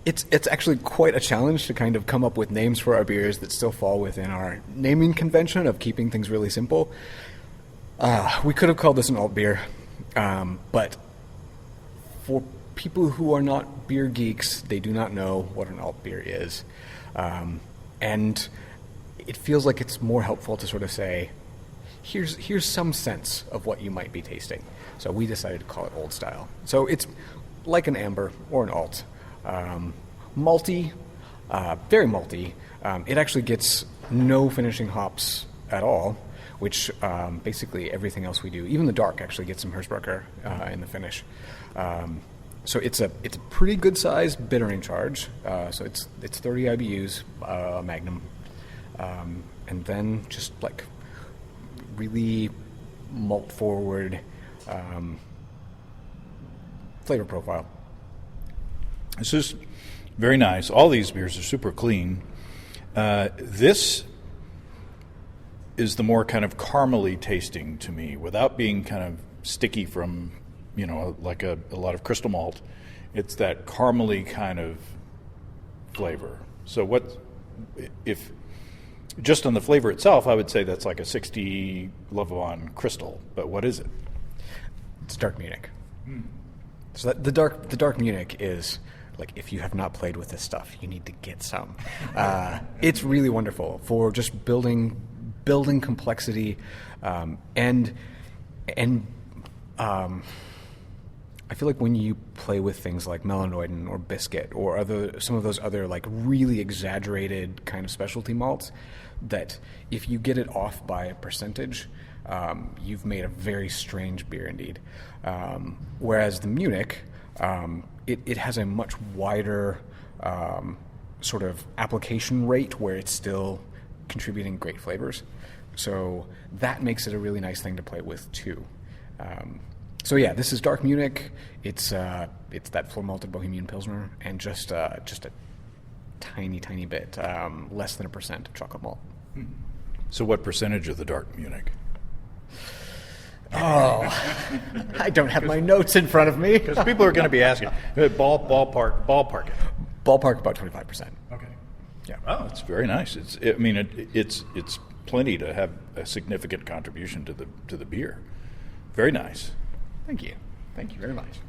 B: It's actually quite a challenge to kind of come up with names for our beers that still fall within our naming convention of keeping things really simple. We could have called this an alt beer, but for people who are not beer geeks, they do not know what an alt beer is. And it feels like it's more helpful to sort of say, here's some sense of what you might be tasting. So we decided to call it Old Style. So it's like an amber or an alt. Malty, very malty. It actually gets no finishing hops at all, which basically everything else we do, even the dark, actually gets some Hirschberger in the finish. So it's a pretty good sized bittering charge. So it's 30 IBUs Magnum, and then just really malt forward flavor profile.
A: This is very nice. All these beers are super clean. This is the more kind of caramely tasting to me, without being kind of sticky from, like a lot of crystal malt. It's that caramely kind of flavor. So if just on the flavor itself, I would say that's like a 60 Lovavon Crystal. But what is it?
B: It's dark Munich. So the dark Munich is, like, if you have not played with this stuff, you need to get some. It's really wonderful for just building complexity, and I feel like when you play with things like Melanoidin or Biscuit or some of those other, like, really exaggerated kind of specialty malts, that if you get it off by a percentage, you've made a very strange beer indeed. Whereas the Munich, it has a much wider sort of application rate where it's still contributing great flavors. So that makes it a really nice thing to play with too. So yeah, this is dark Munich. It's that floor malted Bohemian Pilsner, and just a tiny bit less than 1% of chocolate malt.
A: So what percentage of the dark Munich?
B: Oh, I don't have my notes in front of me.
A: Because people are going to be asking. Ballpark it.
B: Ballpark about 25%.
A: Okay.
B: Yeah.
A: Oh, it's very nice. It's plenty to have a significant contribution to the beer. Very nice.
B: Thank you very much.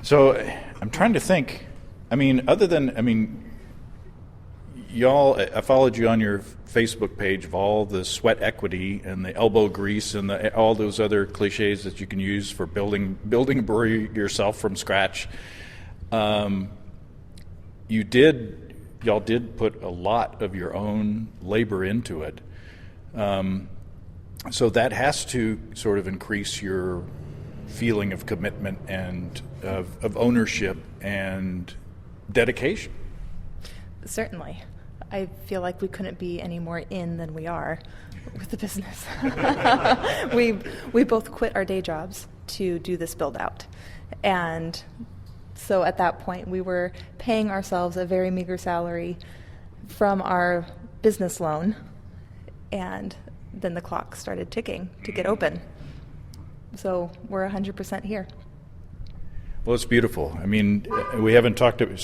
A: So I'm trying to think. Y'all, I followed you on your Facebook page of all the sweat equity and the elbow grease and all those other cliches that you can use for building a brewery yourself from scratch. Y'all did put a lot of your own labor into it. So that has to sort of increase your feeling of commitment and of ownership and dedication.
C: Certainly. I feel like we couldn't be any more in than we are with the business. We both quit our day jobs to do this build out. And so at that point, we were paying ourselves a very meager salary from our business loan, and then the clock started ticking to get open. So we're 100% here.
A: Well, it's beautiful. We haven't talked about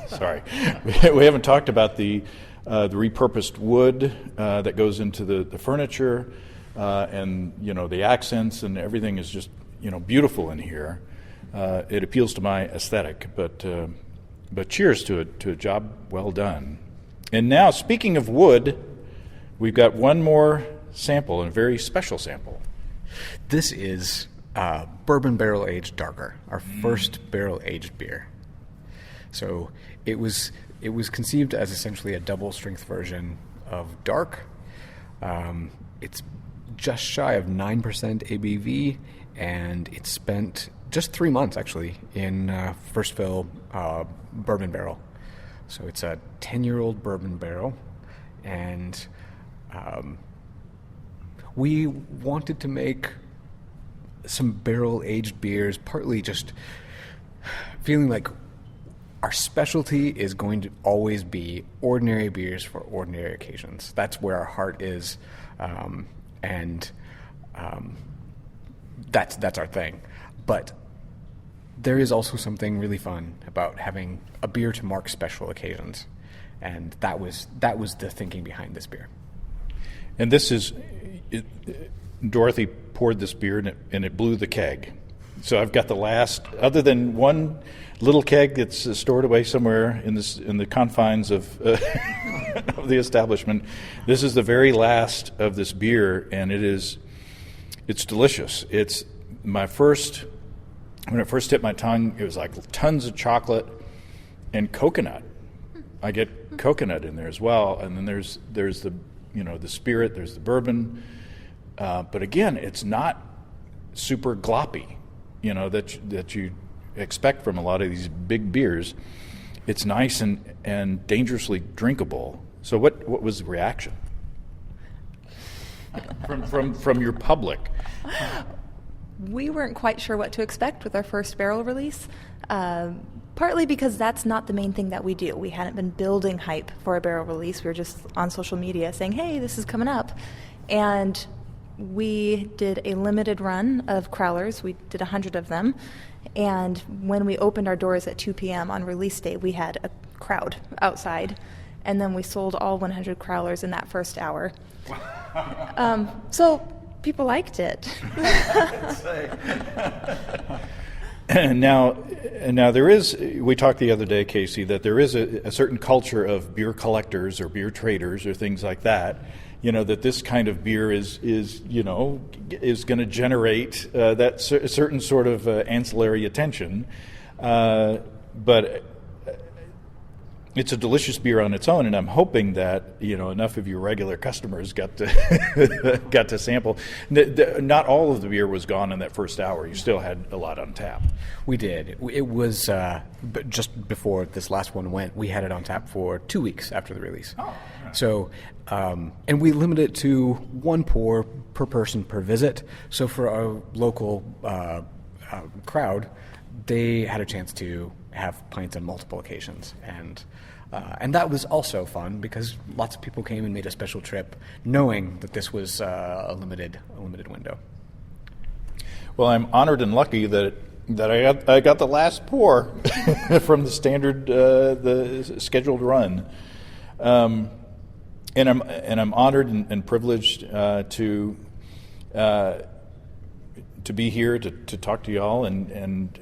A: sorry. We haven't talked about the repurposed wood that goes into the furniture, and the accents and everything is just beautiful in here. It appeals to my aesthetic, but cheers to a job well done. And now, speaking of wood, we've got one more sample, and a very special sample.
B: This is bourbon barrel aged darker, our first barrel aged beer. So it was conceived as essentially a double strength version of dark. It's just shy of 9% ABV, and it spent just 3 months actually in first fill bourbon barrel. So it's a 10-year-old bourbon barrel, and we wanted to make some barrel aged beers, partly just feeling like our specialty is going to always be ordinary beers for ordinary occasions. That's where our heart is, and that's our thing. But there is also something really fun about having a beer to mark special occasions, and that was the thinking behind this beer.
A: And this is Dorothy poured this beer and it blew the keg. So I've got the last, other than one little keg that's stored away somewhere in the confines of of the establishment. This is the very last of this beer, and it's delicious. It's when it first hit my tongue, it was like tons of chocolate and coconut. I get coconut in there as well, and then there's the the spirit, there's the bourbon, but again, it's not super gloppy, that you expect from a lot of these big beers. It's nice and dangerously drinkable. So what was the reaction from your public?
C: We weren't quite sure what to expect with our first barrel release. Partly because that's not the main thing that we do. We hadn't been building hype for a barrel release. We were just on social media saying, hey, this is coming up. And we did a limited run of crowlers. We did 100 of them. And when we opened our doors at 2 p.m. on release day, we had a crowd outside. And then we sold all 100 crowlers in that first hour. So people liked it.
A: Now there is, we talked the other day, Casey, that there is a certain culture of beer collectors or beer traders or things like that, that this kind of beer is going to generate that certain sort of ancillary attention. But it's a delicious beer on its own, and I'm hoping that enough of your regular customers got to sample. Not all of the beer was gone in that first hour. You still had a lot on tap.
B: We did. It was but just before this last one went. We had it on tap for 2 weeks after the release.
A: Oh.
B: So, and we limited it to 1 pour per person per visit. So for our local crowd, they had a chance to have pints on multiple occasions, and that was also fun because lots of people came and made a special trip, knowing that this was a limited window.
A: Well, I'm honored and lucky that I got the last pour from the standard the scheduled run, and I'm honored and privileged to be here to talk to y'all and.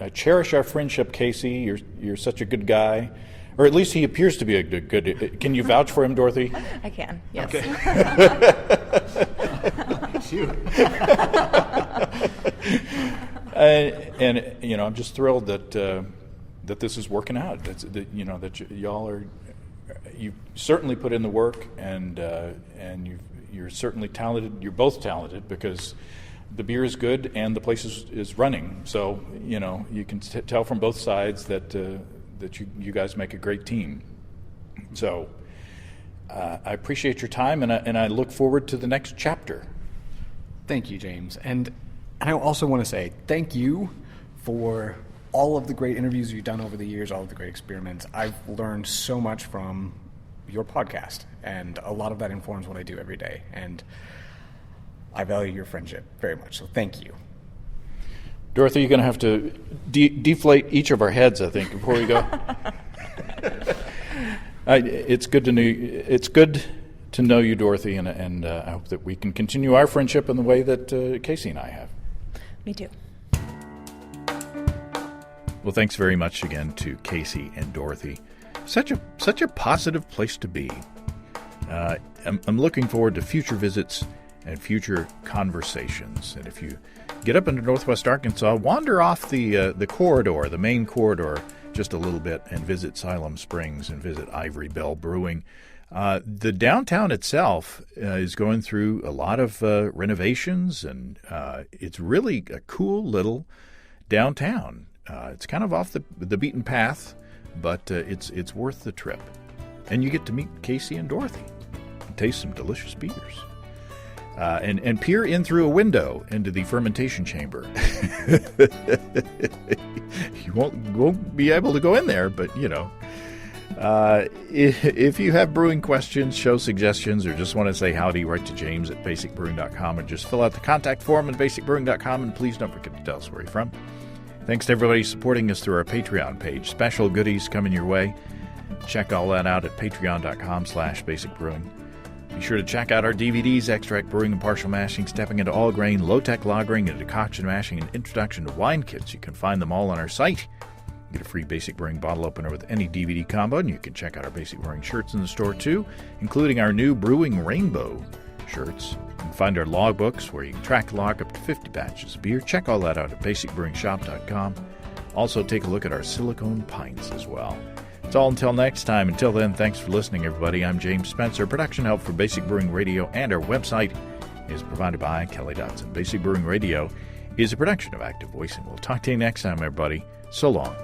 A: I cherish our friendship, Casey. You're such a good guy, or at least he appears to be a good. Can you vouch for him, Dorothy?
C: I can. Yes.
A: Okay. and I'm just thrilled that this is working out. That y'all are. You've certainly put in the work, and you're certainly talented. You're both talented because. The beer is good and the place is running. So, you can tell from both sides that you guys make a great team. So, I appreciate your time and I look forward to the next chapter.
B: Thank you, James. And I also want to say thank you for all of the great interviews you've done over the years, all of the great experiments. I've learned so much from your podcast, and a lot of that informs what I do every day. And I value your friendship very much, so thank you.
A: Dorothy, you're going to have to deflate each of our heads, I think, before we go. It's good to know you, Dorothy, and I hope that we can continue our friendship in the way that Casey and I have.
C: Me too.
A: Well, thanks very much again to Casey and Dorothy. Such a positive place to be. I'm looking forward to future visits and future conversations. And if you get up into Northwest Arkansas, wander off the corridor, the main corridor, just a little bit and visit Siloam Springs and visit Ivory Bill Brewing. The downtown itself is going through a lot of renovations, and it's really a cool little downtown. It's kind of off the beaten path, but it's worth the trip. And you get to meet Casey and Dorothy and taste some delicious beers. And peer in through a window into the fermentation chamber. You won't be able to go in there, but if you have brewing questions, show suggestions, or just want to say howdy, write to James at basicbrewing.com and just fill out the contact form at basicbrewing.com, and please don't forget to tell us where you're from. Thanks to everybody supporting us through our Patreon page. Special goodies coming your way. Check all that out at patreon.com/basicbrewing. Be sure to check out our DVDs, Extract Brewing and Partial Mashing, Stepping into All Grain, Low-Tech Lagering, and Decoction Mashing, and Introduction to Wine Kits. You can find them all on our site. Get a free Basic Brewing bottle opener with any DVD combo, and you can check out our Basic Brewing shirts in the store too, including our new Brewing Rainbow shirts. You can find our logbooks where you can track and log up to 50 batches of beer. Check all that out at basicbrewingshop.com. Also, take a look at our silicone pints as well. It's all until next time. Until then, thanks for listening, everybody. I'm James Spencer. Production help for Basic Brewing Radio and our website is provided by Kelly Dodson. Basic Brewing Radio is a production of Active Voice, and we'll talk to you next time, everybody. So long.